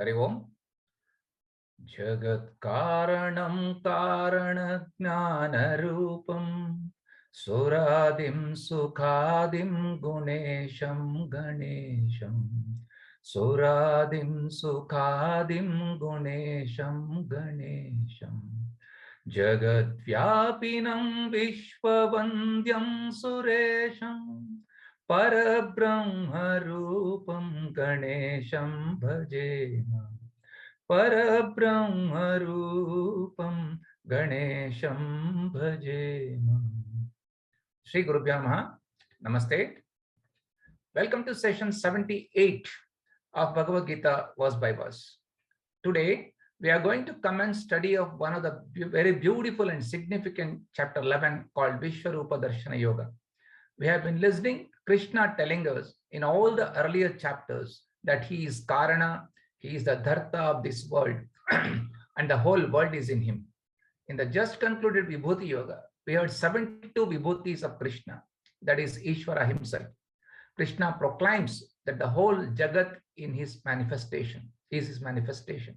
Hari Om. Jagat Karanam Karanajnana Rupam Suradim Sukhadim Gunesham Ganesham Suradim Sukhadim Gunesham Ganesham Jagat Vyapinam Vishwavandyam Suresham Parabrahma Rupam Ganesham Bhajena Parabrahma Rupam Ganesham Bhajena. Shri Gurubhyo Namaha. Namaste. Welcome to session 78 of Bhagavad Gita verse by verse. Today, we are going to commence study of one of the very beautiful and significant chapter 11 called Viśvarūpa Darshana Yoga. We have been listening Krishna telling us in all the earlier chapters that he is Karana, he is the Dharta of this world, and the whole world is in him. In the just concluded Vibhuti Yoga, we heard 72 Vibhutis of Krishna, that is Ishvara himself. Krishna proclaims that the whole Jagat in his manifestation is his manifestation.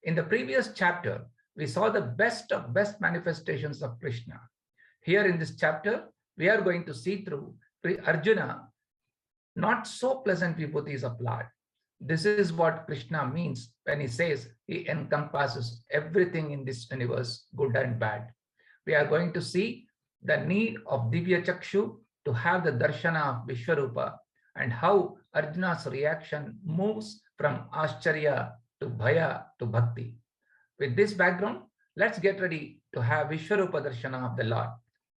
In the previous chapter, we saw the best of best manifestations of Krishna. Here in this chapter, we are going to see through Arjuna not so pleasant vibhutis of Lord. This is what Krishna means when he says he encompasses everything in this universe, good and bad. We are going to see the need of divya cakṣuḥ to have the darshana of Viśvarūpa and how Arjuna's reaction moves from ascharya to bhaya to bhakti. With this background, let's get ready to have Viśvarūpa darshana of the Lord.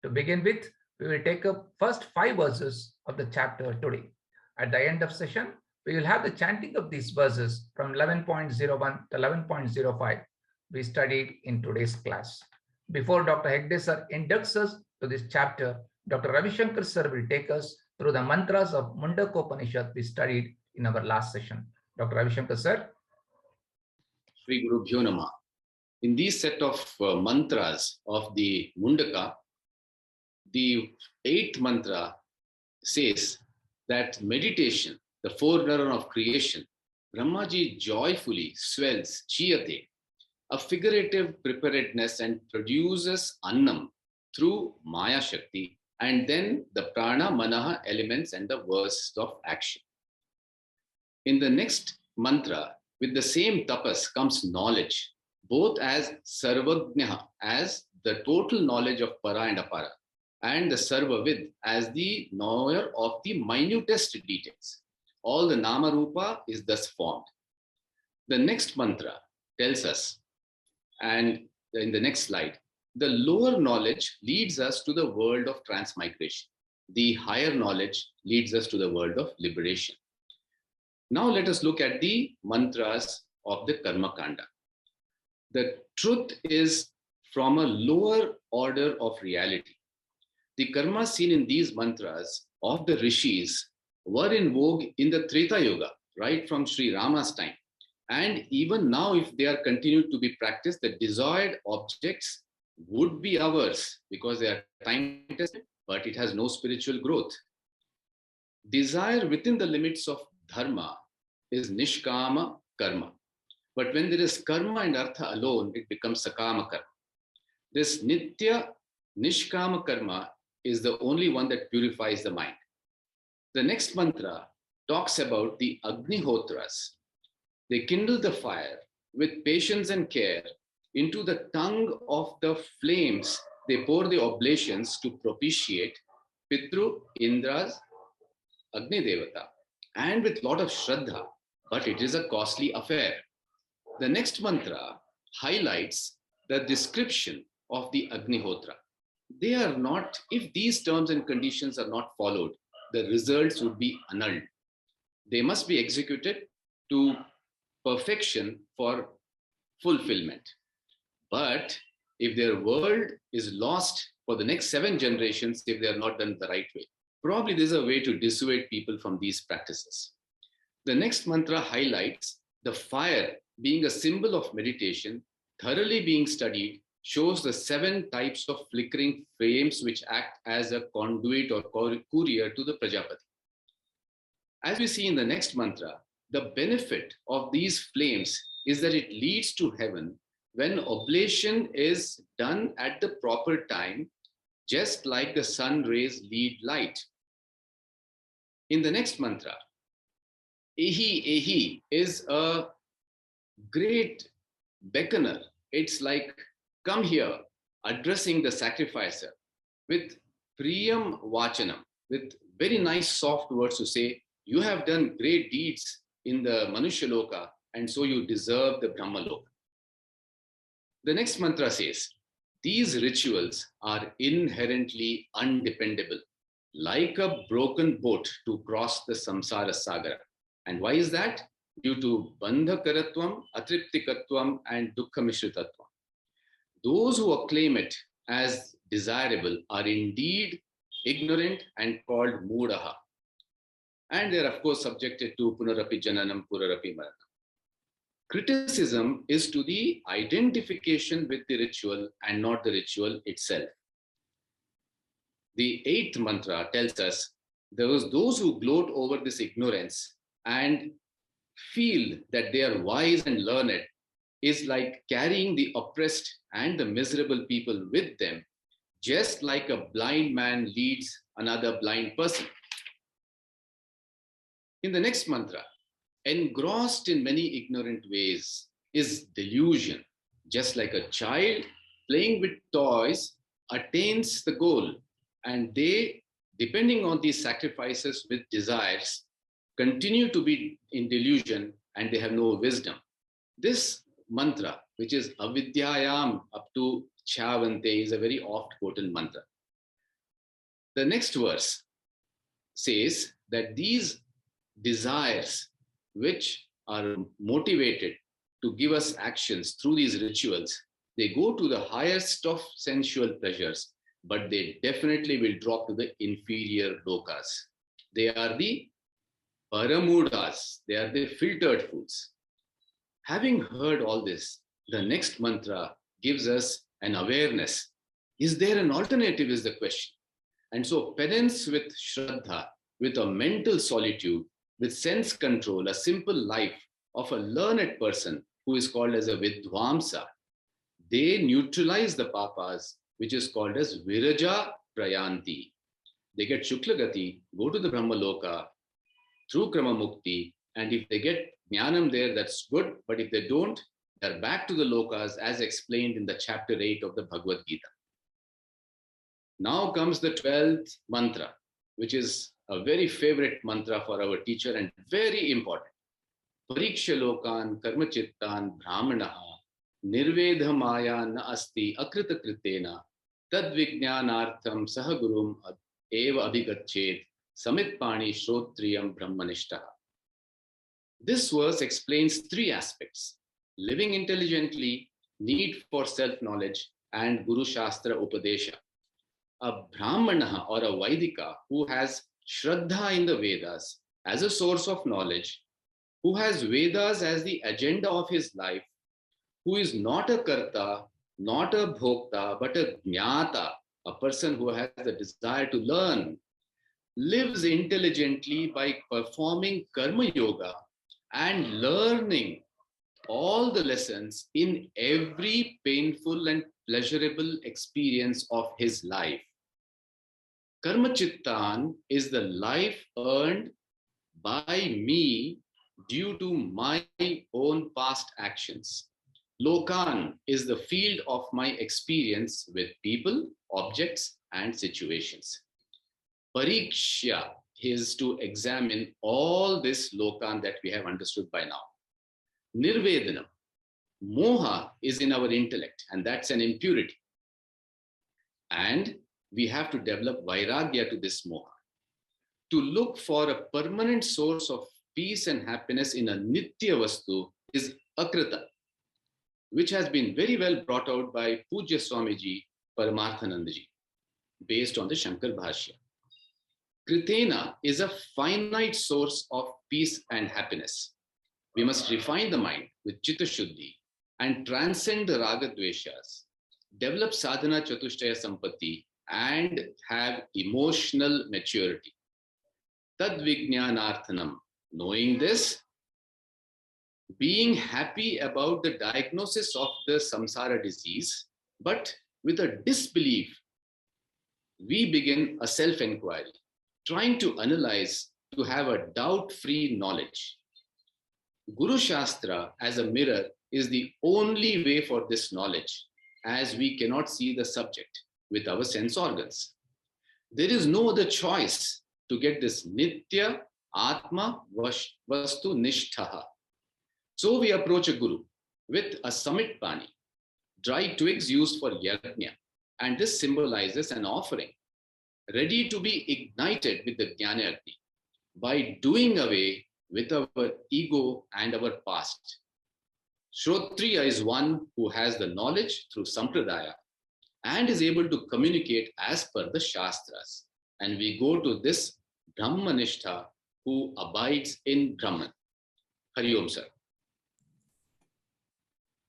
To begin with, we will take up first 5 verses of the chapter today. At the end of session, we will have the chanting of these verses from 11.01 to 11.05 we studied in today's class. Before Dr. Hegde sir inducts us to this chapter, Dr. Ravi Shankar sir will take us through the mantras of Mundakopanishad we studied in our last session. Dr. Ravi Shankar sir. Shri Gurubhyo Namaha. In these set of mantras of the Mundaka, the 8th mantra says that meditation, the forerunner of creation, Brahmaji joyfully swells chiyate, a figurative preparedness, and produces annam through Maya Shakti, and then the prana, manaha elements and the verse of action. In the next mantra, with the same tapas comes knowledge, both as sarvajnaha, as the total knowledge of para and apara, and the sarvavid as the knower of the minutest details. All the nama rupa is thus formed. The next mantra tells us, and in the next slide, the lower knowledge leads us to the world of transmigration. The higher knowledge leads us to the world of liberation. Now let us look at the mantras of the Karma Kanda. The truth is from a lower order of reality. The karmas seen in these mantras of the rishis were in vogue in the Treta Yuga, right from Sri Rama's time. And even now, if they are continued to be practiced, the desired objects would be ours because they are time tested, but it has no spiritual growth. Desire within the limits of dharma is nishkama karma. But when there is karma and artha alone, it becomes sakama karma. This nitya nishkama karma is the only one that purifies the mind. The next mantra talks about the Agnihotras. They kindle the fire with patience and care. Into the tongue of the flames, they pour the oblations to propitiate Pitru, Indras, Agni Devata, and with lot of Shraddha, but it is a costly affair. The next mantra highlights the description of the Agnihotra. They are not, if these terms and conditions are not followed, the results would be annulled. They must be executed to perfection for fulfillment. But if their world is lost for the next 7 generations, if they are not done the right way, probably there's a way to dissuade people from these practices. The next mantra highlights the fire being a symbol of meditation, thoroughly being studied, shows the 7 types of flickering flames which act as a conduit or courier to the Prajapati. As we see in the next mantra, the benefit of these flames is that it leads to heaven when oblation is done at the proper time, just like the sun rays lead light. In the next mantra, Ehi Ehi is a great beckoner. It's like, come here, addressing the sacrificer with Priyam Vachanam, with very nice soft words to say, you have done great deeds in the Manushya Loka, and so you deserve the Brahma Loka. The next mantra says, these rituals are inherently undependable, like a broken boat to cross the samsara sagar. And why is that? Due to bandhakaratvam, atriptikatvam, and dukkhamishritatvam. Those who acclaim it as desirable are indeed ignorant and called mudaha. And they are, of course, subjected to punarapi jananam, purarapi maranam. Criticism is to the identification with the ritual and not the ritual itself. The 8th mantra tells us those who gloat over this ignorance and feel that they are wise and learned is like carrying the oppressed and the miserable people with them, just like a blind man leads another blind person. In the next mantra, engrossed in many ignorant ways is delusion, just like a child playing with toys attains the goal, and they, depending on these sacrifices with desires, continue to be in delusion and they have no wisdom. This mantra, which is avidyayam up to chavante, is a very oft quoted mantra. The next verse says that these desires which are motivated to give us actions through these rituals, they go to the highest of sensual pleasures, but they definitely will drop to the inferior lokas. They are the paramudas, they are the filtered foods. Having heard all this, the next mantra gives us an awareness. Is there an alternative is the question. And so penance with shraddha, with a mental solitude, with sense control, a simple life of a learned person who is called as a vidvamsa, they neutralize the papas, which is called as viraja prayanti. They get shuklagati, go to the Brahma Loka through Krama Mukti, and if they get jnanam there, that's good, but if they don't, they're back to the lokas as explained in the chapter 8 of the Bhagavad Gita. Now comes the 12th mantra, which is a very favorite mantra for our teacher and very important. Pariksha lokan karmachittan brahmanaha nirvedha maya na asti akrita kritena tad vijnanartham sahagurum eva abhigachet samitpani shrotriyam brahmanishtaha. This verse explains 3 aspects: living intelligently, need for self-knowledge, and Guru Shastra Upadesha. A Brahmana or a Vaidika who has Shraddha in the Vedas as a source of knowledge, who has Vedas as the agenda of his life, who is not a Karta, not a Bhokta, but a Jnata, a person who has the desire to learn, lives intelligently by performing Karma Yoga and learning all the lessons in every painful and pleasurable experience of his life. Karma Chittan is the life earned by me due to my own past actions. Lokan is the field of my experience with people, objects, and situations. Pariksha is to examine all this Lokan that we have understood by now. Nirvedanam, moha is in our intellect, and that's an impurity. And we have to develop vairagya to this moha. To look for a permanent source of peace and happiness in a nitya vastu is akrita, which has been very well brought out by Pujya Swamiji Paramarthanandaji, based on the Shankar Bhashya. Kritena is a finite source of peace and happiness. We must refine the mind with Chitta Shuddhi and transcend the Raga Dveshas, develop sadhana chatushtaya sampatti, and have emotional maturity. Tad vijnanarthanam. Knowing this, being happy about the diagnosis of the samsara disease, but with a disbelief, we begin a self-inquiry, trying to analyze, to have a doubt-free knowledge. Guru Shastra as a mirror is the only way for this knowledge, as we cannot see the subject with our sense organs. There is no other choice to get this Nitya Atma Vastu Nishthaha. So we approach a Guru with a Samit Pani, dry twigs used for yajna, and this symbolizes an offering, ready to be ignited with the Jnana Agni by doing away with our ego and our past. Shrotriya is one who has the knowledge through Sampradaya and is able to communicate as per the Shastras. And we go to this Brahmanishtha who abides in Brahman. Hari Om, sir.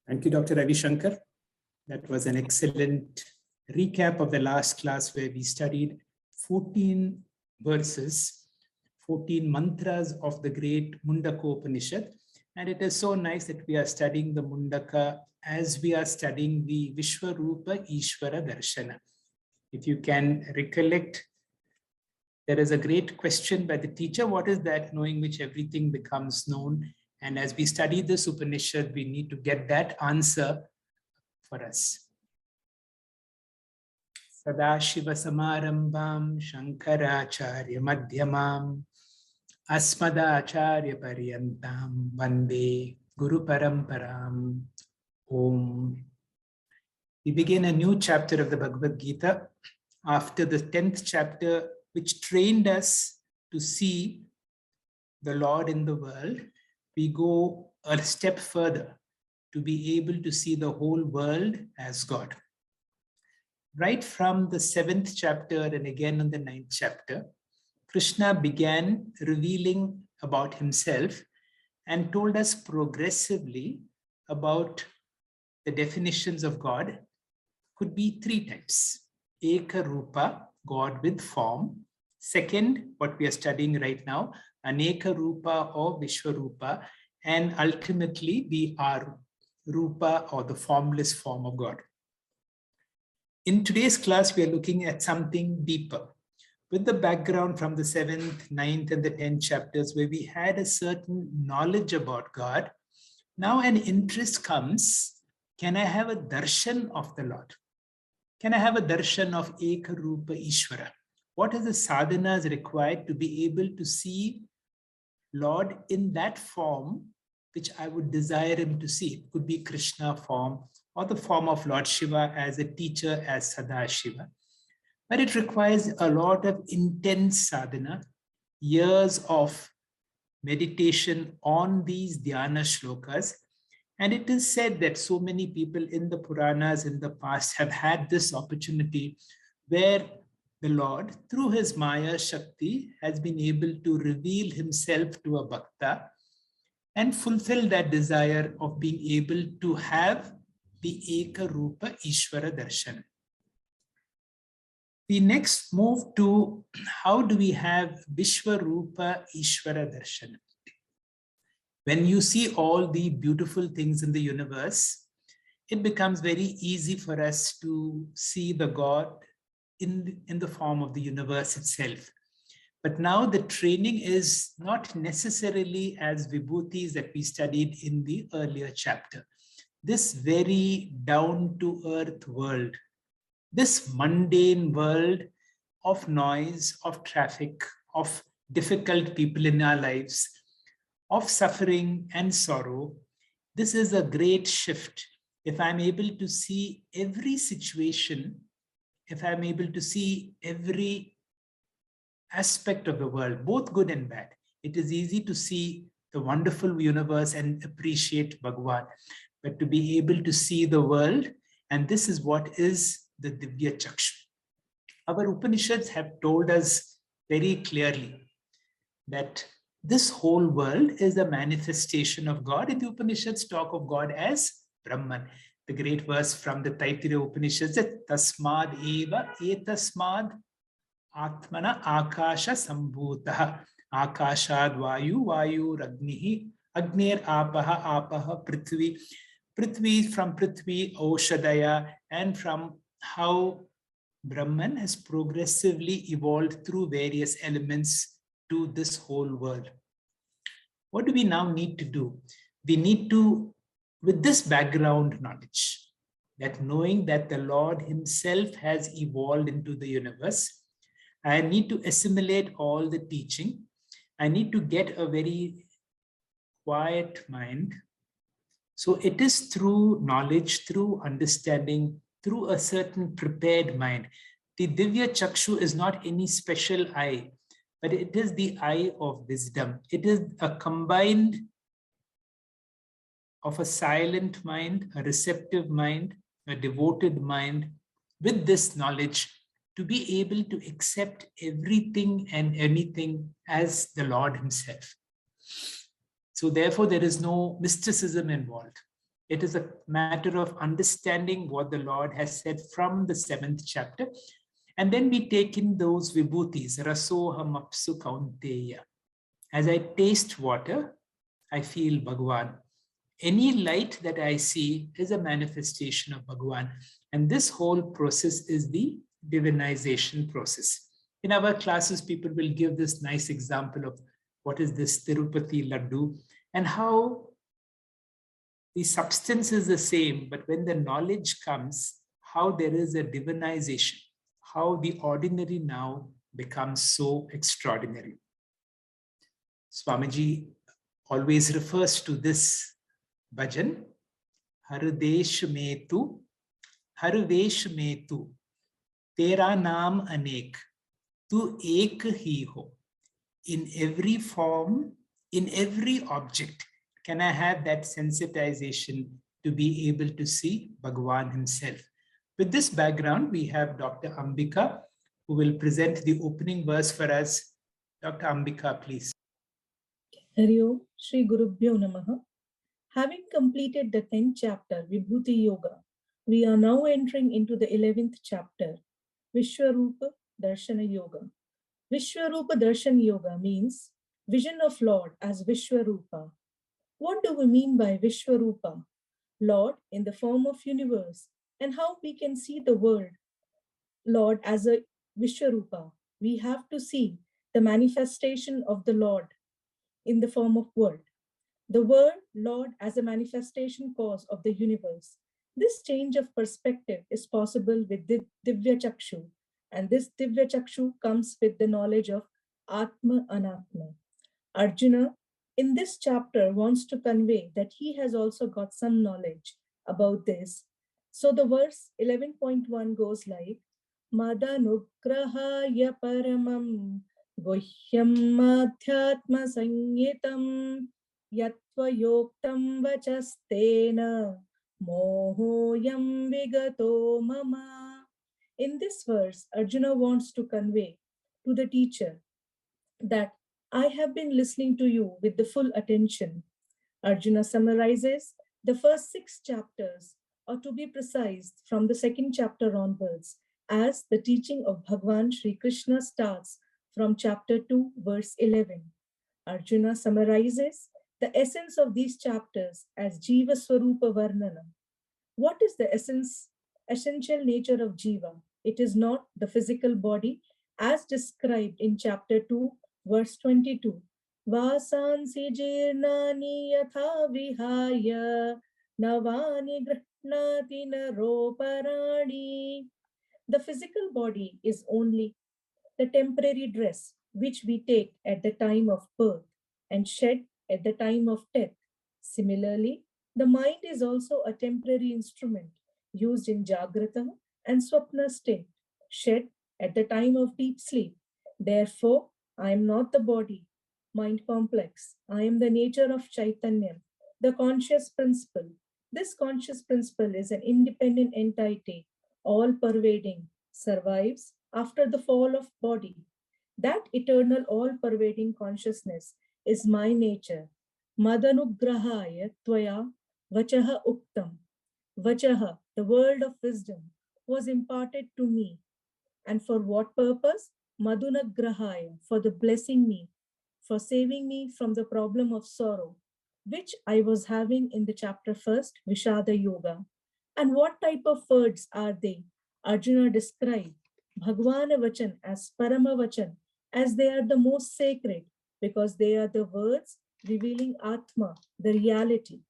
Thank you, Dr. Ravi Shankar. That was an excellent recap of the last class where we studied 14 verses, 14 mantras of the great Mundaka Upanishad. And it is so nice that we are studying the Mundaka as we are studying the Viśvarūpa Ishvara Darshana. If you can recollect, there is a great question by the teacher, what is that knowing which everything becomes known? And as we study this Upanishad, we need to get that answer for us. Sadashiva Samarambam Shankaracharya Madhyamam Asmadacharya Paryantam Vande Guru Paramparam. Om. We begin a new chapter of the Bhagavad Gita after the 10th chapter, which trained us to see the Lord in the world. We go a step further to be able to see the whole world as God. Right from the 7th chapter and again in the 9th chapter, Krishna began revealing about himself and told us progressively about the definitions of God. Could be 3 types. Eka Rupa, God with form. Second, what we are studying right now, Aneka Rupa or Viśvarūpa, and ultimately the Rupa or the formless form of God. In today's class, we are looking at something deeper. With the background from the 7th, 9th, and the 10th chapters where we had a certain knowledge about God, now an interest comes, can I have a darshan of the Lord? Can I have a darshan of Eka Rupa Ishvara? What is the sadhanas required to be able to see Lord in that form which I would desire him to see? It could be Krishna form or the form of Lord Shiva as a teacher, as Sadashiva. But it requires a lot of intense sadhana, years of meditation on these dhyana shlokas. And it is said that so many people in the Puranas in the past have had this opportunity where the Lord, through his Maya Shakti, has been able to reveal himself to a bhakta and fulfill that desire of being able to have the Eka Rupa Ishvara Darshan. We next move to how do we have Viśvarūpa Ishvara Darshan. When you see all the beautiful things in the universe, it becomes very easy for us to see the God in the form of the universe itself. But now the training is not necessarily as vibhutis that we studied in the earlier chapter. This very down-to-earth world, this mundane world of noise, of traffic, of difficult people in our lives, of suffering and sorrow, this is a great shift. If I'm able to see every situation, if I'm able to see every aspect of the world, both good and bad, it is easy to see the wonderful universe and appreciate Bhagavad. But to be able to see the world, and this is what is the divya cakṣuḥ. Our Upanishads have told us very clearly that this whole world is a manifestation of God. And the Upanishads talk of God as Brahman. The great verse from the Taittiriya Upanishads that Tasmad eva etasmad atmana akasha sambhutah akashad vayu vayu ragnihi Agnir apaha, apaha prithvi. Prithvi, from prithvi, oshadaya, and from how Brahman has progressively evolved through various elements to this whole world. What do we now need to do? We need to, with this background knowledge, that knowing that the Lord himself has evolved into the universe, I need to assimilate all the teaching. I need to get a very quiet mind. So it is through knowledge, through understanding, through a certain prepared mind. The divya cakṣuḥ is not any special eye, but it is the eye of wisdom. It is a combined of a silent mind, a receptive mind, a devoted mind, with this knowledge to be able to accept everything and anything as the Lord himself. So therefore, there is no mysticism involved. It is a matter of understanding what the Lord has said from the 7th chapter. And then we take in those vibhutis, rasoham apsu kaunteya. As I taste water, I feel Bhagwan. Any light that I see is a manifestation of Bhagwan. And this whole process is the divinization process. In our classes, people will give this nice example of what is this Tirupati Laddu and how the substance is the same, but when the knowledge comes, how there is a divinization, how the ordinary now becomes so extraordinary. Swamiji always refers to this bhajan, Hardesh Metu, Harvesh Metu, Tera Naam Anek, Tu Ek Hi Ho. In every form, in every object, can I have that sensitization to be able to see Bhagwan himself. With this background, we have Dr. Ambika, who will present the opening verse for us. Dr. Ambika, please. Hari Om, Shri Gurubhyo Namaha. Having completed the 10th chapter, Vibhuti Yoga, we are now entering into the 11th chapter, Viśvarūpa Darshana Yoga. Viśvarūpa Darshan Yoga means vision of Lord as Viśvarūpa. What do we mean by Viśvarūpa? Lord in the form of universe, and how we can see the world, Lord as a Viśvarūpa. We have to see the manifestation of the Lord in the form of world. The word Lord as a manifestation cause of the universe. This change of perspective is possible with the divya cakṣuḥ, and this divya cakṣuḥ comes with the knowledge of Atma Anatma. Arjuna in this chapter wants to convey that he has also got some knowledge about this. So the verse 11.1 goes like, Madanugrahaya paramam guhyam adhyatma sangitam yatva yoktam vachastena mohoyam vigato mama. In this verse, Arjuna wants to convey to the teacher that I have been listening to you with the full attention. Arjuna summarizes the first 6 chapters, or to be precise, from the 2nd chapter onwards, as the teaching of Bhagavan Shri Krishna starts from chapter 2, verse 11. Arjuna summarizes the essence of these chapters as Jiva Swarupa Varnana. What is the essential nature of Jiva? It is not the physical body as described in chapter 2, verse 22. Vasansi jirnani yatha vihaya navani grihnati naroparani. The physical body is only the temporary dress which we take at the time of birth and shed at the time of death. Similarly, the mind is also a temporary instrument used in Jagrata and Swapna state, shed at the time of deep sleep. Therefore, I am not the body, mind complex. I am the nature of Chaitanya, the conscious principle. This conscious principle is an independent entity, all-pervading, survives after the fall of body. That eternal all-pervading consciousness is my nature. Madanugrahaya tvaya vachaha uktam. Vachaha, the word of wisdom, was imparted to me. And for what purpose? Madunagrahaya, for the blessing me, for saving me from the problem of sorrow. which I was having in the chapter first, Vishada Yoga. And what type of words are they? Arjuna described Bhagavana Vachan as Parama Vachan, as they are the most sacred, because they are the words revealing Atma, the reality.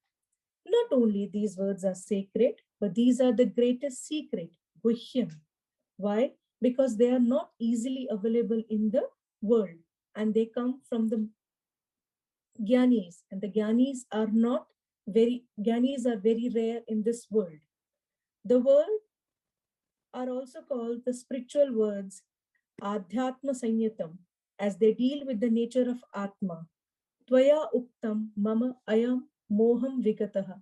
Not only these words are sacred, but these are the greatest secret, Guhyam. Why? Because they are not easily available in the world, and they come from the Gyanis, and the Gyanis are very rare in this world. The world are also called the spiritual words Adhyatma Sanyatam, as they deal with the nature of Atma. Tvaya Uktam Mama Ayam Moham Vigataha.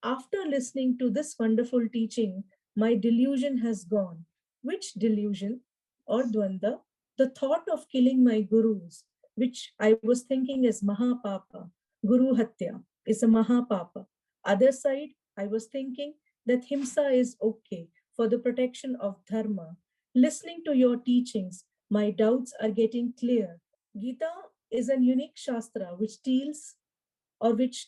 After listening to this wonderful teaching, my delusion has gone. Which delusion or dvanda? The thought of killing my gurus, which I was thinking is Mahapapa. Guru Hatya is a Mahapapa. Other side, I was thinking that Himsa is okay for the protection of Dharma. Listening to your teachings, my doubts are getting clear. Gita is a unique Shastra which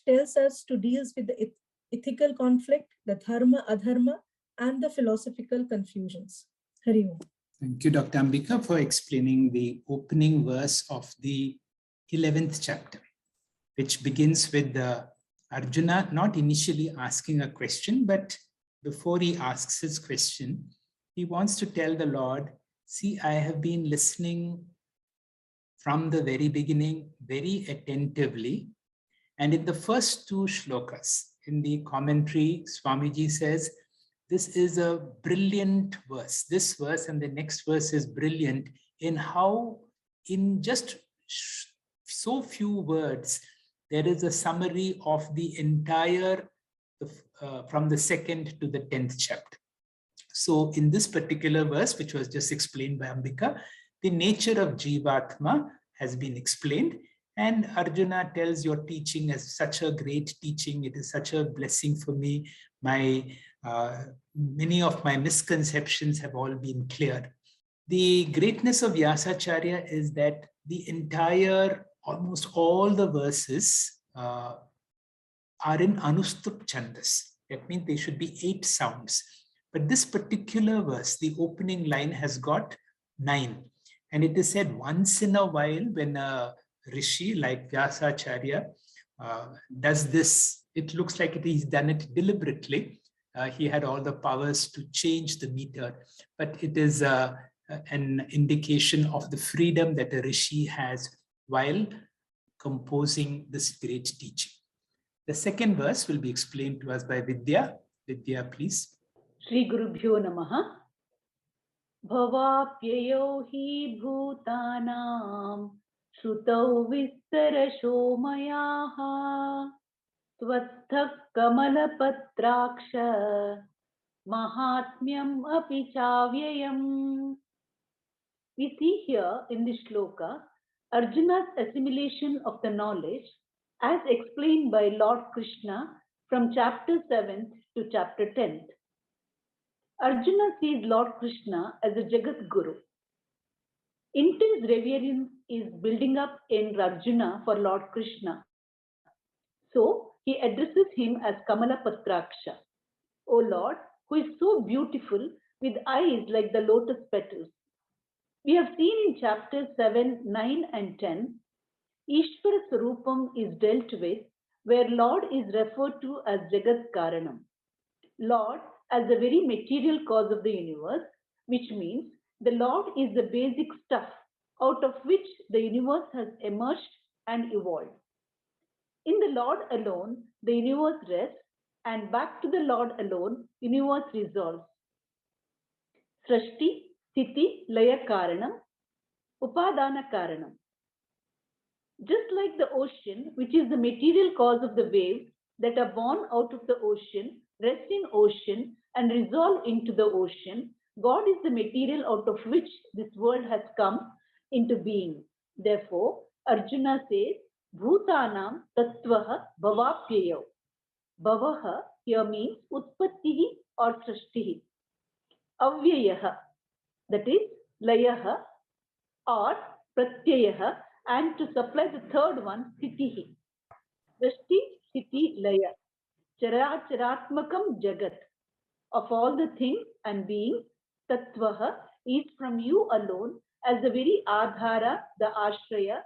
tells us to deal with the ethical conflict, the Dharma, Adharma, and the philosophical confusions. Hari Om. Thank you, Dr. Ambika, for explaining the opening verse of the 11th chapter, which begins with Arjuna not initially asking a question, but before he asks his question, he wants to tell the Lord, see, I have been listening from the very beginning, very attentively. And in the first two shlokas, in the commentary, Swamiji says, this is a brilliant verse. This verse and the next verse is brilliant in how, in just so few words, there is a summary of the entire, from the 2nd to the 10th chapter. So in this particular verse, which was just explained by Ambika, the nature of Jivatma has been explained. And Arjuna tells, your teaching is such a great teaching. It is such a blessing for me. Many of my misconceptions have all been cleared. The greatness of Vyasacharya is that the entire, almost all the verses are in Anustup Chandas. That means they should be 8 sounds. But this particular verse, the opening line has got 9. And it is said once in a while when a Rishi like Vyasacharya does this, it looks like he's done it deliberately. He had all the powers to change the meter, but it is an indication of the freedom that a Rishi has while composing this great teaching. The second verse will be explained to us by Vidya. Vidya, please. Shri Gurubhyo Namaha. Bhavapyayo hi bhutanam Shrutau vistarasho mayaha Tvattha kamalapatraksha Mahatmyam api chavyayam. We see here in this shloka Arjuna's assimilation of the knowledge as explained by Lord Krishna from chapter 7th to chapter 10th. Arjuna sees Lord Krishna as a Jagat Guru. Intense reverence is building up in Arjuna for Lord Krishna. So he addresses him as Kamala Patraksha. O Lord, who is so beautiful with eyes like the lotus petals. We have seen in chapters 7, 9 and 10, Viśvarūpam is dealt with, where Lord is referred to as Jagat Karanam. Lord as the very material cause of the universe, which means the Lord is the basic stuff out of which the universe has emerged and evolved. In the Lord alone, the universe rests, and back to the Lord alone, universe resolves. Srashti, Sthiti, Laya Karanam, Upadana Karanam. Just like the ocean, which is the material cause of the waves that are born out of the ocean, rest in ocean, and resolve into the ocean, God is the material out of which this world has come into being. Therefore, Arjuna says, Bhutanam Tattvaha Bhavapyayo. Bhavaha here means Utpattihi or Srashtihi. Avyayaha, that is Layaha or Pratyayaha, and to supply the third one, Sthitihi. Srashti, sthiti, laya. Characharatmakam jagat. Of all the things and beings, tattvaha is from you alone as the very adhara, the ashraya.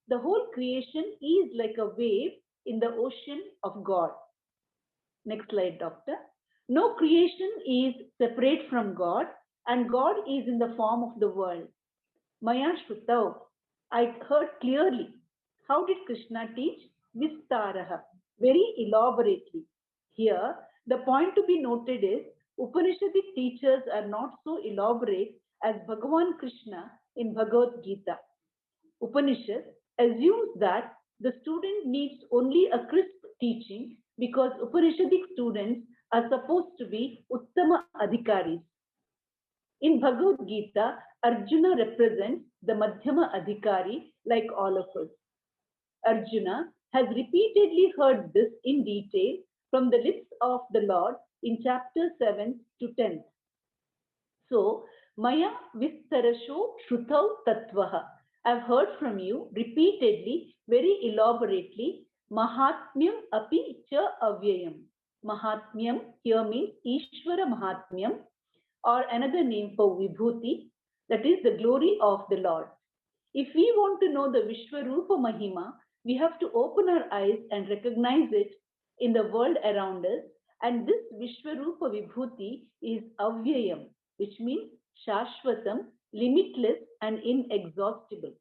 The whole creation is like a wave in the ocean of God. Next slide, Doctor. No creation is separate from God, and God is in the form of the world. Maya Shrutau, I heard clearly. How did Krishna teach? Vistaraha, very elaborately. Here, the point to be noted is Upanishadic teachers are not so elaborate as Bhagavan Krishna in Bhagavad Gita. Upanishad assumes that the student needs only a crisp teaching because Upanishadic students are supposed to be Uttama Adhikaris. In Bhagavad Gita, Arjuna represents the Madhyama Adhikari like all of us. Arjuna has repeatedly heard this in detail from the lips of the Lord in chapter 7 to 10. So, Maya Vistarasho Shrutau Tattvaha. I've heard from you repeatedly, very elaborately, Mahatmyam api cha avyayam. Mahatmyam here means Ishvara Mahatmyam, or another name for Vibhuti, that is the glory of the Lord. If we want to know the Viśvarūpa Mahima, we have to open our eyes and recognize it in the world around us. And this Viśvarūpa Vibhuti is Avyayam, which means Shashvatam, limitless and inexhaustible.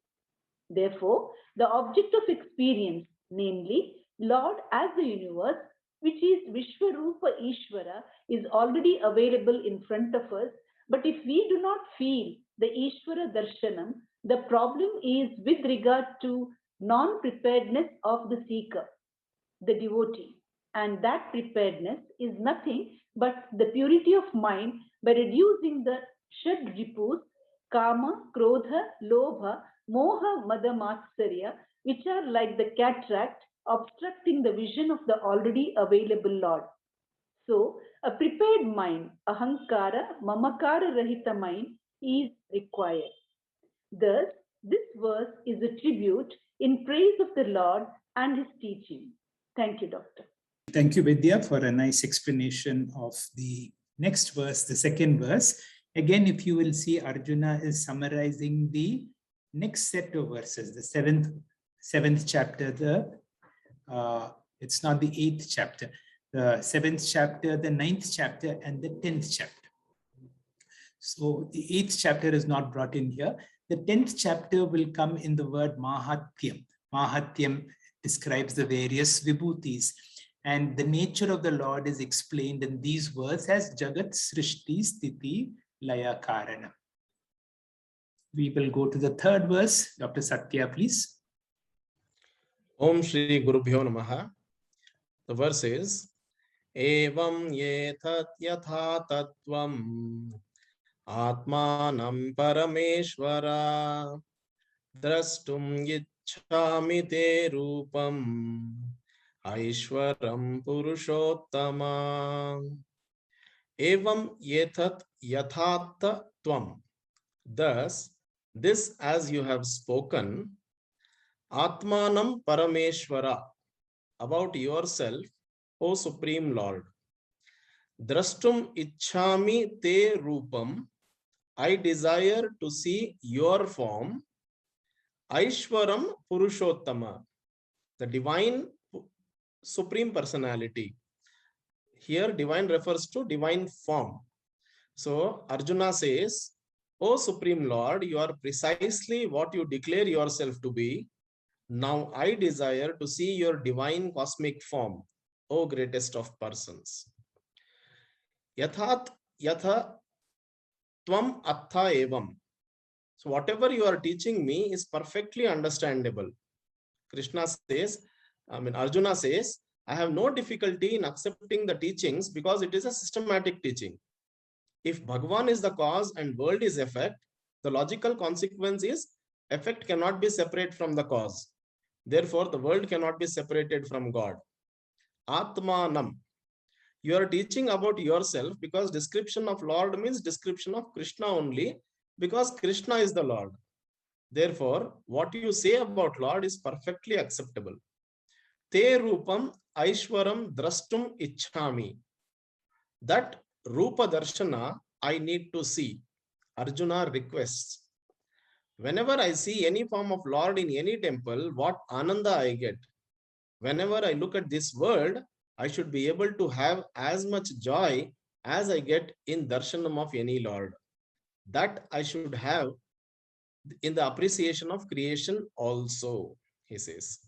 Therefore, the object of experience, namely Lord as the universe, which is Viśvarūpa Ishvara, is already available in front of us. But if we do not feel the Ishvara darshanam, the problem is with regard to non-preparedness of the seeker, the devotee. And that preparedness is nothing but the purity of mind by reducing the Shad Ripus, Kama, Krodha, Lobha, Moha, Mada, Matsarya, which are like the cataract obstructing the vision of the already available Lord. So, a prepared mind, ahankara, mamakara rahita mind is required. Thus, this verse is a tribute in praise of the Lord and his teaching. Thank you, Doctor. Thank you, Vidya, for a nice explanation of the next verse, the second verse. Again, if you will see, Arjuna is summarizing the next set of verses, the seventh chapter, it's not the 8th chapter, the 7th chapter, the 9th chapter, and the 10th chapter. So the 8th chapter is not brought in here. The 10th chapter will come in the word Mahatyam. Mahatyam describes the various vibhutis. And the nature of the Lord is explained in these words as Jagat Srishti Sthiti Laya Karana. We will go to the third verse. Dr. Satya, please. Om Shri Gurubhyo Namaha. The verse is Evam yetat yatha tattvam Atmanam Parameshvara Drastum Yichhami Te Rupam Aishwaram Purushottama. Evam yetat yathat tvam. Thus, this as you have spoken, Atmanam Parameshvara, about yourself, O Supreme Lord. Drastum Ichhami Te Rupam, I desire to see your form. Aishwaram Purushottama, the divine Supreme Personality. Here, divine refers to divine form. So, Arjuna says, O Supreme Lord, you are precisely what you declare yourself to be. Now, I desire to see your divine cosmic form, O greatest of persons. Yathat yatha tvam attha evam. So, whatever you are teaching me is perfectly understandable. Arjuna says, I have no difficulty in accepting the teachings because it is a systematic teaching. If Bhagavan is the cause and world is effect, the logical consequence is effect cannot be separate from the cause. Therefore, the world cannot be separated from God. Atmanam. You are teaching about yourself because description of Lord means description of Krishna only, because Krishna is the Lord. Therefore, what you say about Lord is perfectly acceptable. Te Rupam Aishwaram drastum ichhami. That Rupa Darshana I need to see. Arjuna requests. Whenever I see any form of Lord in any temple, what Ananda I get. Whenever I look at this world, I should be able to have as much joy as I get in darshanam of any Lord. That I should have in the appreciation of creation also, he says.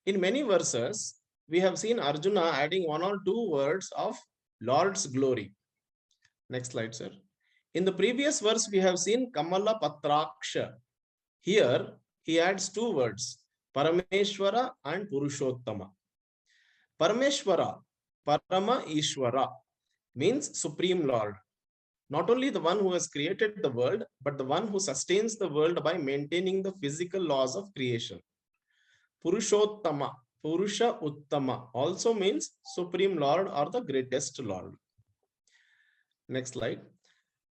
In many verses, we have seen Arjuna adding 1 or 2 words of Lord's glory. Next slide, sir. In the previous verse, we have seen Kamala Patraksha. Here, he adds 2 words, Parameshwara and Purushottama. Parameshwara, Parama Ishwara, means Supreme Lord. Not only the one who has created the world, but the one who sustains the world by maintaining the physical laws of creation. Purushottama, Purusha Uttama, also means Supreme Lord or the greatest Lord. Next slide.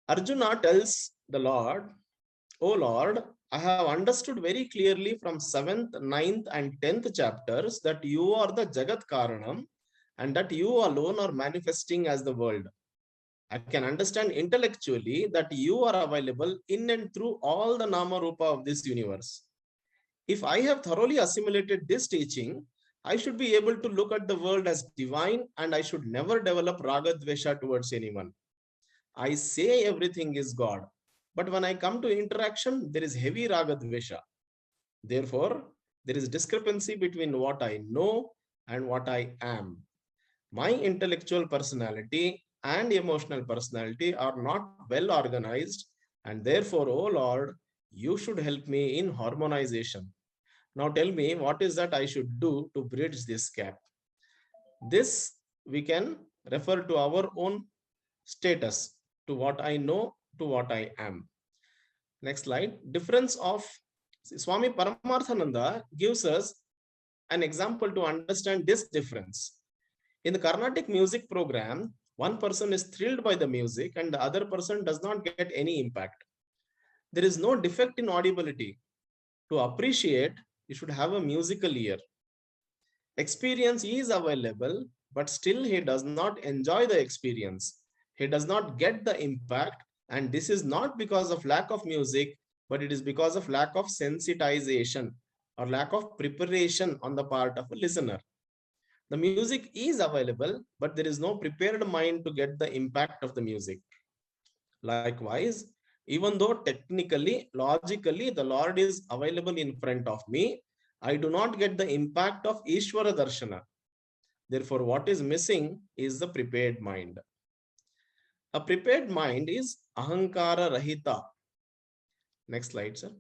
Arjuna tells the Lord, O Lord, I have understood very clearly from 7th, 9th and 10th chapters that you are the Jagat Karanam and that you alone are manifesting as the world. I can understand intellectually that you are available in and through all the Nama Rupa of this universe. If I have thoroughly assimilated this teaching, I should be able to look at the world as divine and I should never develop Raga Dvesha towards anyone. I say everything is God, but when I come to interaction, there is heavy Raga Dvesha. Therefore, there is discrepancy between what I know and what I am. My intellectual personality and emotional personality are not well organized, and therefore, O Lord, you should help me in harmonization. Now tell me, what is that I should do to bridge this gap? This we can refer to our own status, to what I know, to what I am. Next slide. Difference of Swami Paramarthananda gives us an example to understand this difference. In the Carnatic music program, one person is thrilled by the music and the other person does not get any impact. There is no defect in audibility. To appreciate, you should have a musical ear. Experience is available, but still he does not enjoy the experience. He does not get the impact, and this is not because of lack of music, but it is because of lack of sensitization or lack of preparation on the part of a listener. The music is available, but there is no prepared mind to get the impact of the music. Likewise, even though technically, logically, the Lord is available in front of me, I do not get the impact of Ishvara Darshana. Therefore, what is missing is the prepared mind. A prepared mind is Ahankara Rahita. Next slide, sir.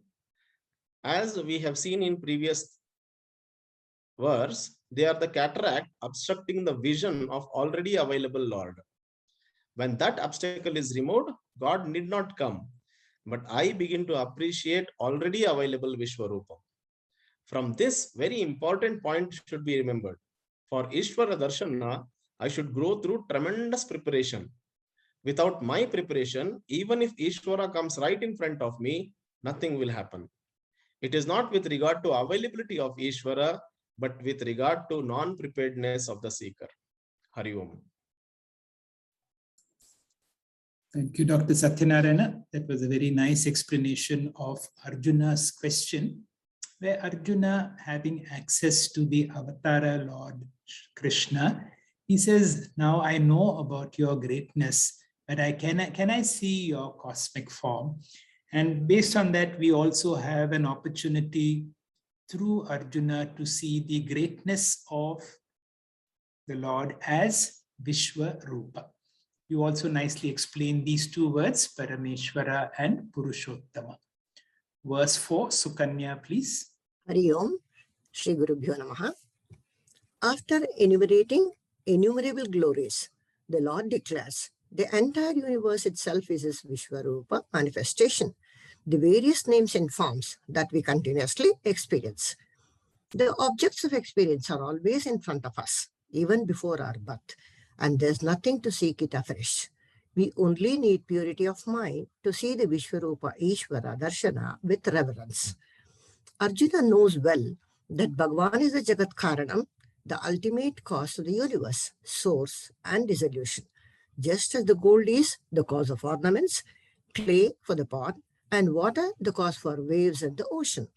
As we have seen in previous verse, they are the cataract obstructing the vision of already available Lord. When that obstacle is removed, God need not come, but I begin to appreciate already available Viśvarūpa. From this very important point should be remembered. For Ishvara Darshana, I should grow through tremendous preparation. Without my preparation, even if Ishvara comes right in front of me, nothing will happen. It is not with regard to availability of Ishvara, but with regard to non-preparedness of the seeker. Hari Om. Thank you, Dr. Satyanarayana. That was a very nice explanation of Arjuna's question, where Arjuna, having access to the Avatara Lord Krishna, he says, now I know about your greatness, but can I see your cosmic form? And based on that, we also have an opportunity through Arjuna to see the greatness of the Lord as Viśvarūpa. You also nicely explained these 2 words, Parameshwara and Purushottama. Verse 4, Sukanya, please. Hari Om, Shri Gurubhyo Namaha. After enumerating innumerable glories, the Lord declares, the entire universe itself is His Viśvarūpa manifestation, the various names and forms that we continuously experience. The objects of experience are always in front of us, even before our birth, and there's nothing to seek it afresh. We only need purity of mind to see the Viśvarūpa Ishvara Darshana with reverence. Arjuna knows well that Bhagavan is the Jagat Karanam, the ultimate cause of the universe, source and dissolution. Just as the gold is the cause of ornaments, clay for the pot, and water the cause for waves and the ocean.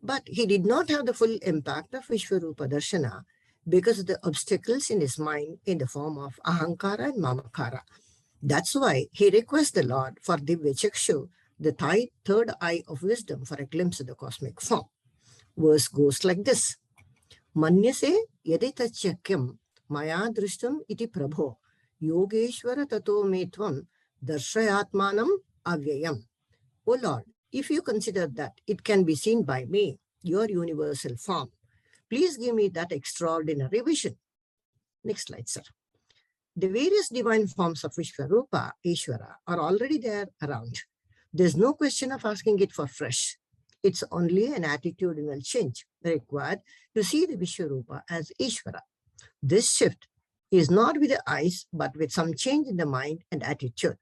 But he did not have the full impact of Viśvarūpa darshana because of the obstacles in his mind in the form of ahankara and mamakara. That's why he requests the Lord for divya cakṣuḥ, the third eye of wisdom, for a glimpse of the cosmic form. Verse goes like this. Manyase yadi tachakyam maya drishtam iti prabho yogeshvara tato me tvam darshayatmanam avyayam. O Lord, if you consider that it can be seen by me, your universal form, please give me that extraordinary vision. Next slide, sir. The various divine forms of Viśvarūpa, Ishvara, are already there around. There's no question of asking it for fresh. It's only an attitudinal change required to see the Viśvarūpa as Ishvara. This shift is not with the eyes, but with some change in the mind and attitude.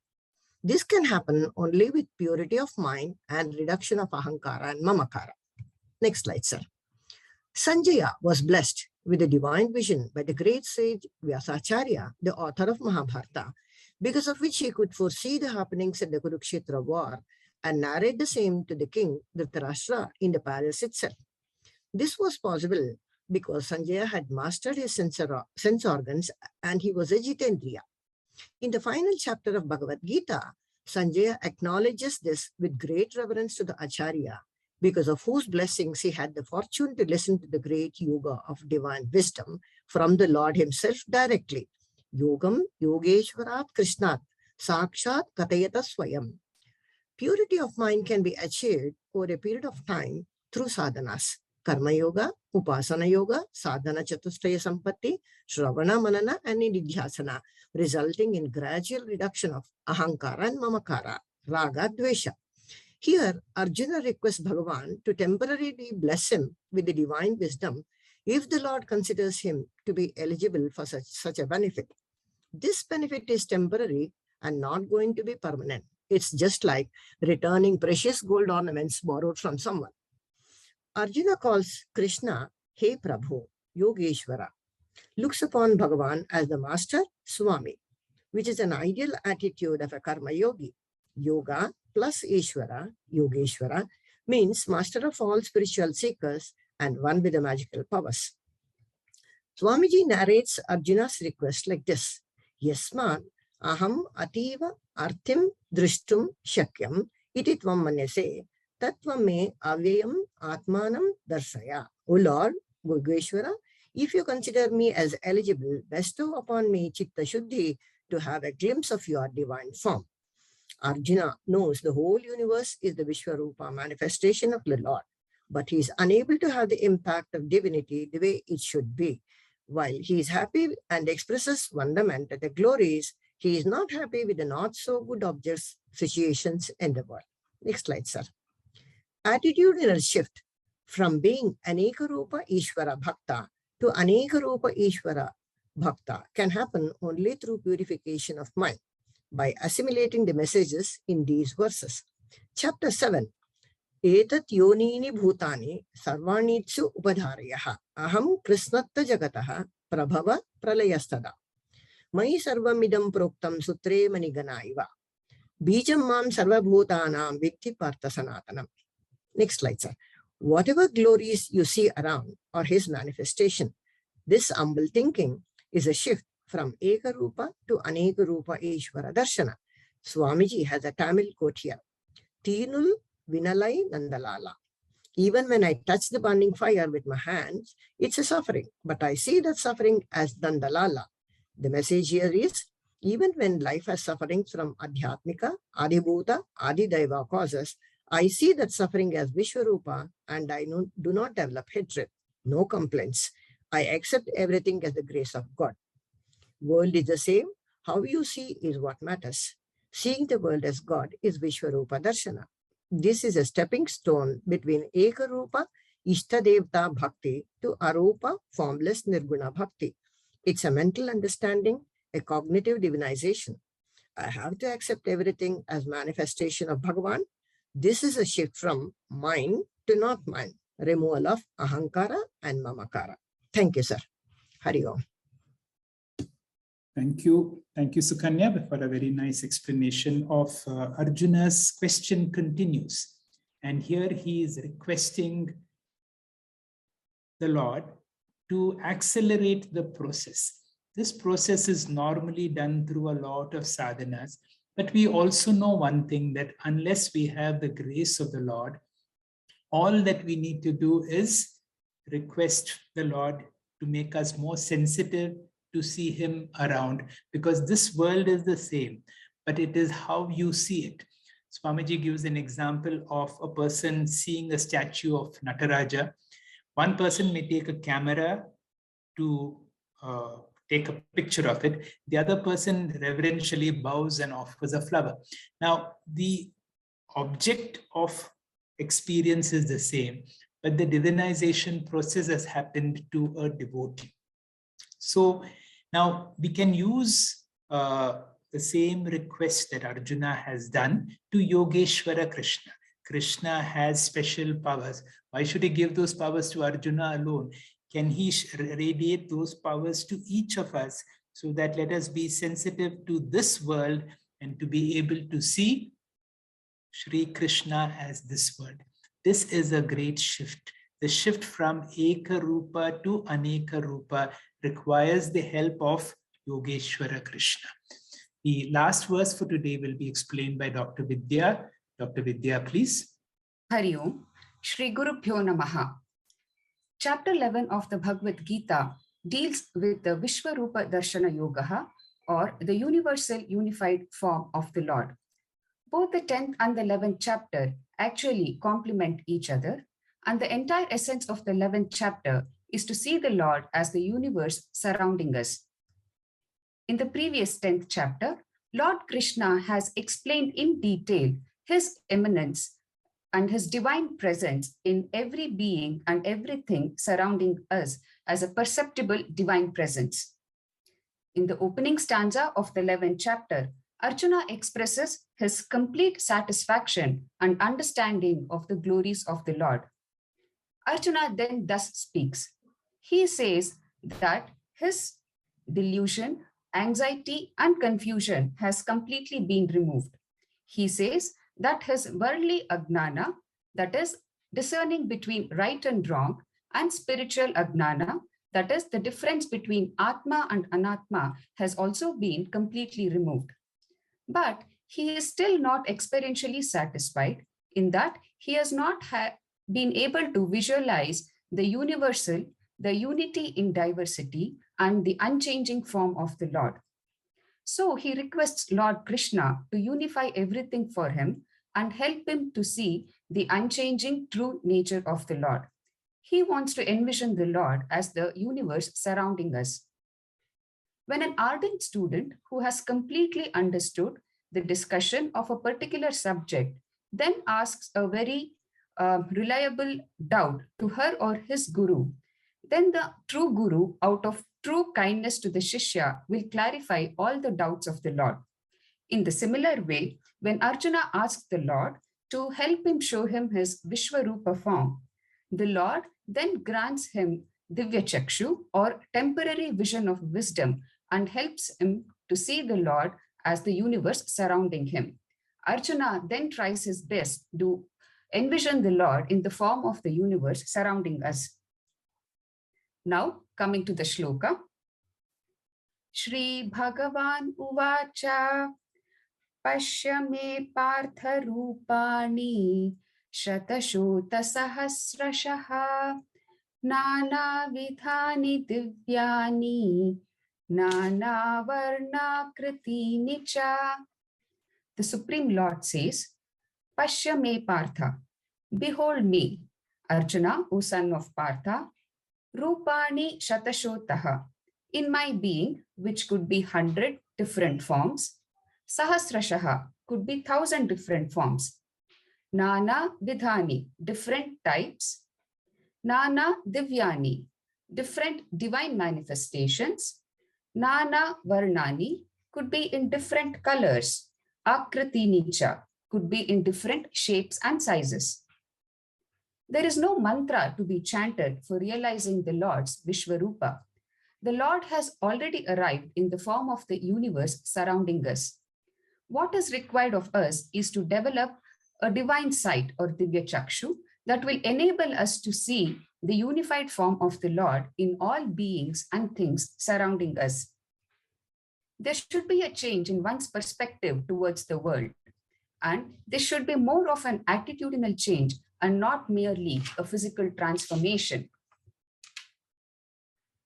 This can happen only with purity of mind and reduction of ahankara and mamakara. Next slide, sir. Sanjaya was blessed with a divine vision by the great sage Vyasacharya, the author of Mahabharata, because of which he could foresee the happenings at the Kurukshetra war and narrate the same to the king Dhritarashtra in the palace itself. This was possible because Sanjaya had mastered his sense organs and he was a Jitendriya. In the final chapter of Bhagavad Gita, Sanjaya acknowledges this with great reverence to the Acharya, because of whose blessings he had the fortune to listen to the great yoga of divine wisdom from the Lord himself directly. Yogam yogeshvarat krishnat sakshat katayata swayam. Purity of mind can be achieved over a period of time through sadhanas. Karma yoga, upasana yoga, sadhana chatushtaya sampatti, shravana manana and nididhyasana, resulting in gradual reduction of ahankara and mamakara, raga, dvesha. Here, Arjuna requests Bhagavan to temporarily bless him with the divine wisdom if the Lord considers him to be eligible for such a benefit. This benefit is temporary and not going to be permanent. It's just like returning precious gold ornaments borrowed from someone. Arjuna calls Krishna, Hey Prabhu, Yogeshvara, looks upon Bhagavan as the master, Swami, which is an ideal attitude of a karma yogi. Yoga plus Ishvara, Yogeshvara, means master of all spiritual seekers and one with the magical powers. Swamiji narrates Arjuna's request like this. Yasman aham ativa arthim drishtum shakyam iti tvam manyase tatvam me avyayam atmanam darshaya. O Lord, Yogeshvara, if you consider me as eligible, bestow upon me chitta shuddhi to have a glimpse of your divine form. Arjuna knows the whole universe is the Viśvarūpa manifestation of the Lord, but he is unable to have the impact of divinity the way it should be. While he is happy and expresses wonderment at the glories, he is not happy with the not so good objects, situations in the world. Next slide, sir. Attitudinal shift from being Anekarupa Ishvara Bhakta to Anekarupa Ishvara Bhakta can happen only through purification of mind, by assimilating the messages in these verses. Chapter 7. Etat yonini bhutani sarvanitsu upadharayaha aham krisnatta jagataha prabhava pralayastada mai sarvamidam proktam sutre maniganaiva bijam mam sarvabhutanam vitti partha sanatanam. Next slide, sir. Whatever glories you see around are his manifestation. This humble thinking is a shift from Ekarupa to Anekarupa Ishvara Darshana. Swamiji has a Tamil quote here. Teenul Vinalai Nandalala. Even when I touch the burning fire with my hands, it's a suffering, but I see that suffering as Nandalala. The message here is, even when life has suffering from Adhyatmika, Adibhuta, Adidaiva causes, I see that suffering as Viśvarūpa and I do not develop hatred, no complaints. I accept everything as the grace of God. World is the same. How you see is what matters. Seeing the world as God is Viśvarūpa darshana. This is a stepping stone between Ekarupa Ishtadevta Bhakti to Arupa formless Nirguna Bhakti. It's a mental understanding, a cognitive divinization. I have to accept everything as manifestation of Bhagavan. This is a shift from mine to not mine, removal of ahankara and mamakara. Thank you, sir. Hari Om. Thank you. Thank you, Sukanya, for a very nice explanation of Arjuna's question continues. And here he is requesting the Lord to accelerate the process. This process is normally done through a lot of sadhanas, but we also know one thing, that unless we have the grace of the Lord, all that we need to do is request the Lord to make us more sensitive to see him around, because this world is the same, but it is how you see it. Swamiji gives an example of a person seeing a statue of Nataraja. One person may take a camera to take a picture of it. The other person reverentially bows and offers a flower. Now, the object of experience is the same, but the divinization process has happened to a devotee. So now we can use the same request that Arjuna has done to Yogeshwara Krishna. Krishna has special powers. Why should he give those powers to Arjuna alone? Can he radiate those powers to each of us, so that let us be sensitive to this world and to be able to see Shri Krishna as this world. This is a great shift. The shift from Eka Rupa to Aneka Rupa requires the help of Yogeshwara Krishna. The last verse for today will be explained by Dr. Vidya. Dr. Vidya, please. Hari Om. Shri Guru Bhyo Namaha. Chapter 11 of the Bhagavad Gita deals with the Viśvarūpa darshana yōgaḥ, or the universal unified form of the Lord. Both the 10th and the 11th chapter actually complement each other, and the entire essence of the 11th chapter is to see the Lord as the universe surrounding us. In the previous 10th chapter, Lord Krishna has explained in detail his immanence and his divine presence in every being and everything surrounding us as a perceptible divine presence. In the opening stanza of the 11th chapter, Arjuna expresses his complete satisfaction and understanding of the glories of the Lord. Arjuna then thus speaks. He says that his delusion, anxiety, and confusion has completely been removed. He says that his worldly ajnana, that is discerning between right and wrong, and spiritual ajnana, that is the difference between Atma and Anatma, has also been completely removed. But he is still not experientially satisfied, in that he has not been able to visualize the universal, the unity in diversity, and the unchanging form of the Lord. So he requests Lord Krishna to unify everything for him and help him to see the unchanging true nature of the Lord. He wants to envision the Lord as the universe surrounding us. When an ardent student who has completely understood the discussion of a particular subject then asks a very reliable doubt to her or his guru, then the true guru, out of true kindness to the Shishya, will clarify all the doubts of the Lord. In the similar way, when Arjuna asked the Lord to help him show him his Viśvarūpa form, the Lord then grants him divya cakṣuḥ, or temporary vision of wisdom, and helps him to see the Lord as the universe surrounding him. Arjuna then tries his best to envision the Lord in the form of the universe surrounding us. Now, coming to the shloka. Shri Bhagavan Uvacha Pashya me partha rupani Shatashota sahasrashaha Nana vidhani divyani Nana varna kriti nicha. The Supreme Lord says, Pashya me partha, behold me, Arjuna, O son of Partha, Rupani Shatashotaha, in my being, which could be 100 different forms, Sahasrashaha, could be 1,000 different forms, Nana Vidhani, different types, Nana Divyani, different divine manifestations, Nana Varnani, could be in different colors, Akriti Nicha, could be in different shapes and sizes. There is no mantra to be chanted for realizing the Lord's Viśvarūpa. The Lord has already arrived in the form of the universe surrounding us. What is required of us is to develop a divine sight or divya cakṣuḥ that will enable us to see the unified form of the Lord in all beings and things surrounding us. There should be a change in one's perspective towards the world, and this should be more of an attitudinal change and not merely a physical transformation.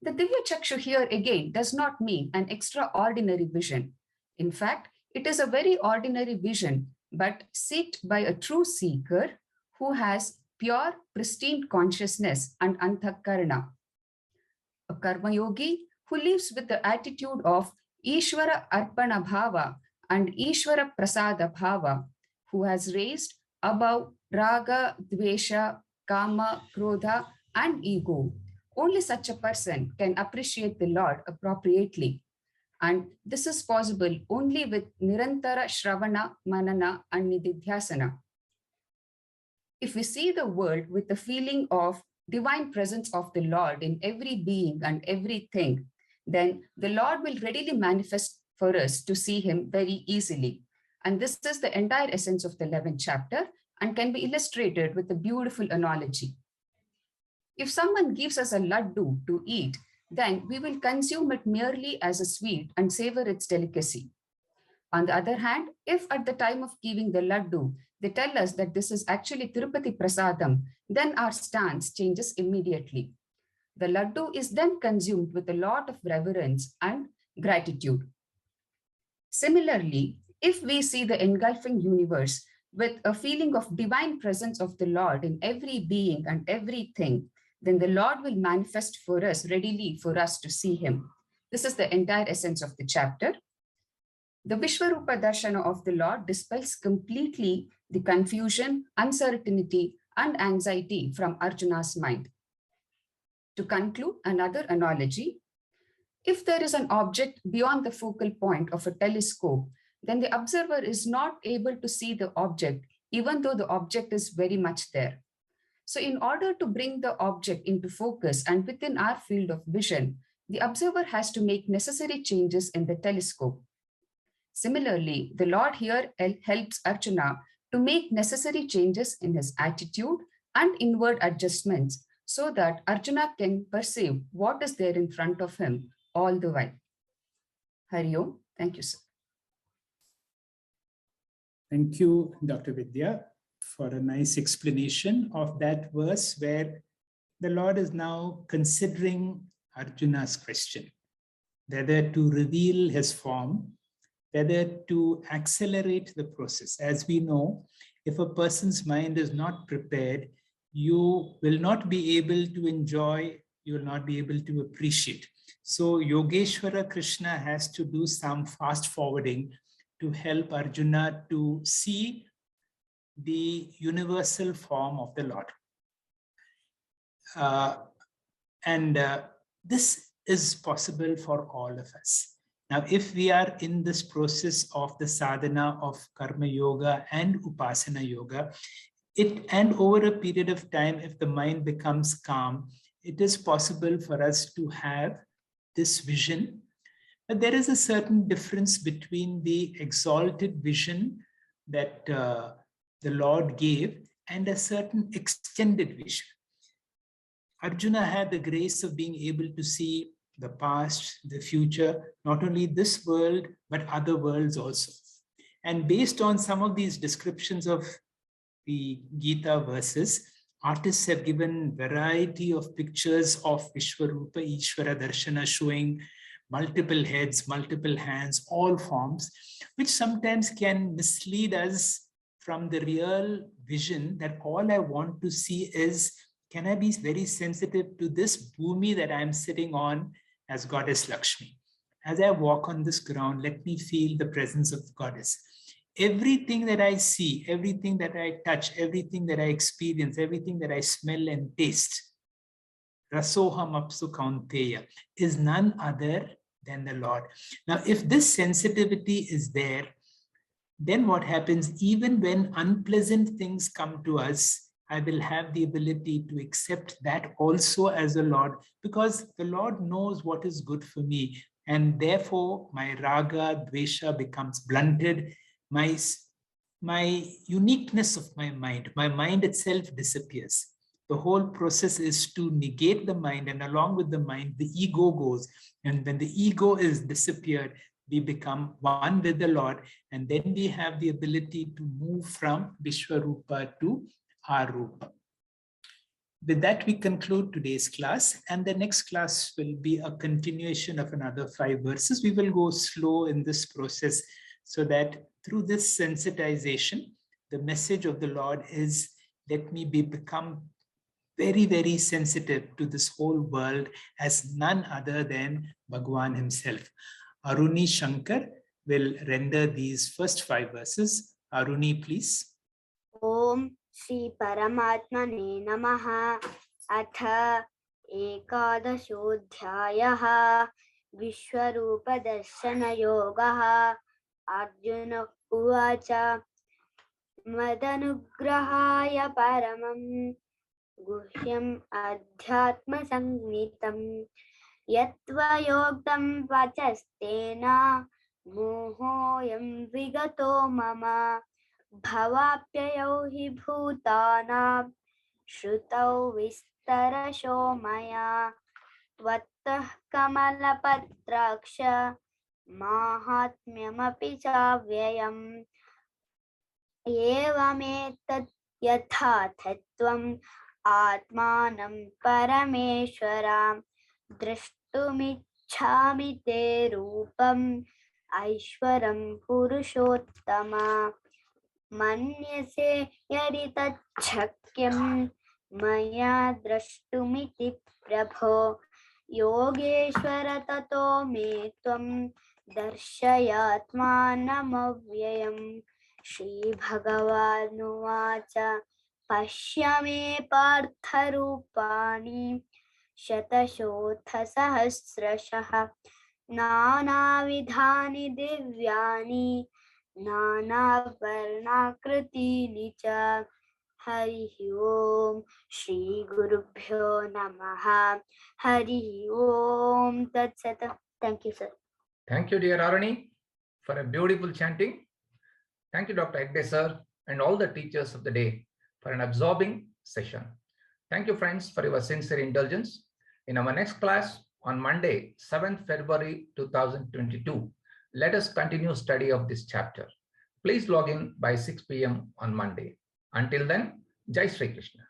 The divya cakṣuḥ here again does not mean an extraordinary vision. In fact, it is a very ordinary vision, but sought by a true seeker who has pure, pristine consciousness and anthakarana. A karma yogi who lives with the attitude of Ishvara Arpana Bhava and Ishvara Prasada Bhava, who has raised above Raga, Dvesha, Kama, Krodha, and ego. Only such a person can appreciate the Lord appropriately. And this is possible only with Nirantara Shravana, Manana, and Nididhyasana. If we see the world with the feeling of divine presence of the Lord in every being and everything, then the Lord will readily manifest for us to see him very easily. And this is the entire essence of the 11th chapter and can be illustrated with a beautiful analogy. If someone gives us a laddu to eat, then we will consume it merely as a sweet and savor its delicacy. On the other hand, if at the time of giving the laddu, they tell us that this is actually Tirupati Prasadam, then our stance changes immediately. The laddu is then consumed with a lot of reverence and gratitude. Similarly, if we see the engulfing universe with a feeling of divine presence of the Lord in every being and everything, then the Lord will manifest for us readily for us to see him. This is the entire essence of the chapter. The Viśvarūpa darshana of the Lord dispels completely the confusion, uncertainty, and anxiety from Arjuna's mind. To conclude, another analogy, if there is an object beyond the focal point of a telescope, then the observer is not able to see the object, even though the object is very much there. So in order to bring the object into focus and within our field of vision, the observer has to make necessary changes in the telescope. Similarly, the Lord here helps Arjuna to make necessary changes in his attitude and inward adjustments so that Arjuna can perceive what is there in front of him all the while. Hari Om. Thank you, sir. Thank you, Dr. Vidya, for a nice explanation of that verse where the Lord is now considering Arjuna's question, whether to reveal his form, whether to accelerate the process. As we know, if a person's mind is not prepared, you will not be able to enjoy, you will not be able to appreciate. So Yogeshwara Krishna has to do some fast forwarding to help Arjuna to see the universal form of the Lord. This is possible for all of us. Now, if we are in this process of the sadhana of karma yoga and upasana yoga, and over a period of time, if the mind becomes calm, it is possible for us to have this vision. But there is a certain difference between the exalted vision that the Lord gave and a certain extended vision. Arjuna had the grace of being able to see the past, the future, not only this world, but other worlds also. And based on some of these descriptions of the Gita verses, artists have given variety of pictures of Viśvarūpa, Ishvara darshana, showing multiple heads, multiple hands, all forms, which sometimes can mislead us from the real vision that all I want to see is, can I be very sensitive to this bhumi that I'm sitting on as Goddess Lakshmi? As I walk on this ground, let me feel the presence of the Goddess. Everything that I see, everything that I touch, everything that I experience, everything that I smell and taste, Rasoham apsu kaunteya, is none other than the Lord. Now, if this sensitivity is there, then what happens, even when unpleasant things come to us, I will have the ability to accept that also as a Lord, because the Lord knows what is good for me. And therefore, my raga, dvesha becomes blunted. My uniqueness of my mind itself disappears. The whole process is to negate the mind, and along with the mind, the ego goes. And when the ego is disappeared, we become one with the Lord, and then we have the ability to move from Viśvarūpa to Arupa. With that, we conclude today's class, and the next class will be a continuation of another 5 verses. We will go slow in this process so that through this sensitization, the message of the Lord is, let me become very, very sensitive to this whole world as none other than Bhagwan himself. Aruni Shankar will render these first 5 verses. Aruni, please. Om Shri Paramatmane Namaha. Atha Ekadashodhyayaha Viśvarūpa darshana yōgaḥ. Arjuna uvacha Madanugrahaya paramam guhyam adhyatma sangnitam yatva yogam vachastena mohoyam vigato mama bhavapyayo hi bhutanam shrutau vistarasho maya tvattah kamalapatraksha mahatmyamapi chavyayam evametat yatha tattvam atmanam parameshwaram drashtumichhami te rupam aishwaram purushottama manyase yadi tacchakyam maya drashtumiti prabho yogeshwara tato me tvam darshayatmanamavyayam. Shri Bhagavanuvacha pashyame partharupani shatashodha sahasrashah nanavidhani divyani nanavarnakritini cha. Harihi Om. Shri Gurubhyo Namaha. Harihi Om. Tat Sat. Thank you, sir. Thank you, dear Aruni, for a beautiful chanting. Thank you, Dr. Hegde sir, and all the teachers of the day for an absorbing session. Thank you, friends, for your sincere indulgence. In our next class on Monday, 7th February 2022, let us continue study of this chapter. Please log in by 6 p.m. on Monday. Until then, Jai Shri Krishna.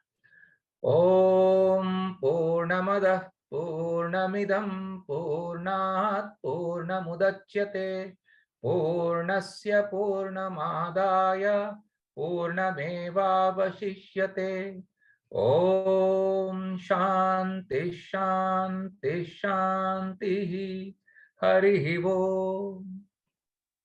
Om Purnamadah Purnamidam Purnat Purnamudachyate Purnasya Purnamadaya Purnamevavashishyate. Om Shanti Shanti Shanti. Harihi Om.